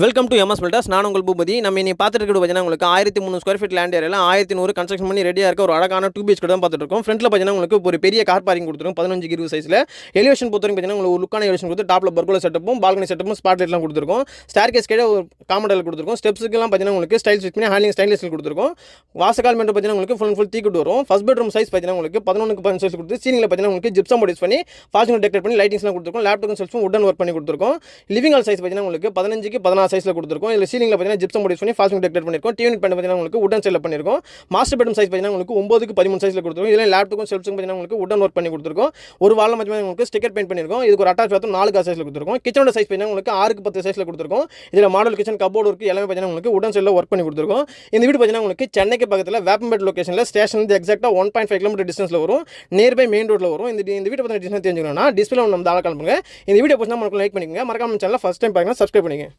Welcome to MS filters. நான் உங்கள் பூபதி. நம்ம இன்னைக்கு பார்த்துட்டு இருக்கிறது பார்த்தீங்கன்னா உங்களுக்கு 1300 ஸ்கொயர் ஃபீட் லேண்ட் ஏரியாவில் 1100 கன்ஸ்ட்ரக்ஷன் பண்ணி ரெடியாக இருக்க ஒரு அழகான 2 BHK தான் பார்த்துட்டு இருக்கோம். ஃப்ரண்ட்டில் பார்த்தீங்கன்னா உங்களுக்கு ஒரு பெரிய கார் பார்க்கிங் கொடுத்துருக்கோம் 15-20 சைஸில். எலிவேஷன் பொறுத்தவரைக்கும் பார்த்தீங்கன்னா உங்களுக்கு ஒரு லுக்கான எலிவேஷன் கொடுத்து டாப்பில் பர்கோலா செட்டப்பும் பால்கனி செட்டப்பும் ஸ்பாட் லைட்லாம் கொடுத்துருக்கோம். ஸ்டார் கேஸ் கீழே ஒரு காமெண்டல் கொடுத்துருக்கோம். ஸ்டெப்ஸுக்கெல்லாம் பார்த்தீங்கன்னா உங்களுக்கு ஸ்டைல் ஸ்விட்ச் பண்ணி ஹேண்டிங் ஸ்டைலிஷ் கொடுத்துருக்கோம். வாசகால் மெட்ரோ பார்த்தீங்கன்னா உங்களுக்கு ஃபுல் தீக்கிட்டு வரும். ஃபர்ஸ்ட் பெட்ரூம் சைஸ் பார்த்தீங்கன்னா உங்களுக்கு 11-15 சைஸ் கொடுத்து சீலிங்கில் பார்த்தீங்கன்னா உங்களுக்கு ஜிப்சம் பாடிஸ் பண்ணி ஃபாஸ்டிங் டெக்கரேட் பண்ணி லைட்டிங்ஸ்லாம் கொடுத்துருக்கோம். லேப்டாப் செல்ஃபும் உடன் ஒர்க் பண்ணி கொடுத்துருக்கோம். லிவிங் ஹால் சைஸ் பார்த்தீங்கன்னா உங்களுக்கு 15-16 சைஸில் கொடுத்துருக்கோம். இதில் சீலிங்கில் பார்த்தீங்கன்னா ஜிப்சம் பண்ணி ஃபாஸ்டிங் டெக்கரேட் பண்ணிருக்கோம். டிவி யூனிட் பார்த்தீங்கன்னா உங்களுக்கு உடன் செல்ல பண்ணிருக்கோம். மாஸ்டர் பெட்ரூம் சைஸ் பார்த்தீங்கன்னா உங்களுக்கு 9-13 சைஸ்ல கொடுத்துருக்கோம். இதெல்லாம் லேப்டாப்பும் செல்ஃப்ஸும் பார்த்தீங்கன்னா உங்களுக்கு உடன் ஒர்க் பண்ணி கொடுத்துருக்கோம். ஒரு வால்ல மட்டுமே உங்களுக்கு ஸ்டிக்கர் பெயிண்ட் பண்ணிருக்கோம். இதுக்கு ஒரு அட்டாச் பாத்ரூம் 4 சைஸ்ல கொடுத்துருக்கோம். கிச்சனோட சைஸ் பார்த்தீங்கன்னா உங்களுக்கு 6-10 சைஸ்ல கொடுத்துருக்கோம். இதில் மாடல் கிச்சன் கபோர்டு இருக்கு எல்லாமே பார்த்தீங்கன்னா உங்களுக்கு உடன் செல்ல ஒர்க் பண்ணி கொடுத்துருக்கோம். இந்த வீடு பார்த்தீங்கன்னா உங்களுக்கு சென்னைக்கு பக்கத்தில் வேப்பம்பேட் லொகேஷனில் ஸ்டேஷன் எக்ஸாக்டாக 1.5 கிலோமீட்டர் டிஸ்டன்ஸ்ல வரும். நியர்பை மெயின் ரோட்ல வரும். இந்த வீட்டை பற்றி டிஸ்டன்ஸ் தெரிஞ்சுக்கணும்னா டிஸ்பிளே நம்ம தாள கால் பண்ணுங்க. இந்த வீடியோ பிடிச்சா நமக்கு லைக் பண்ணிக்கோங்க. மறக்காம சேனலை ஃபர்ஸ்ட் டைம் பாருங்க, சப்ஸ்கிரைப் பண்ணிக்கங்க.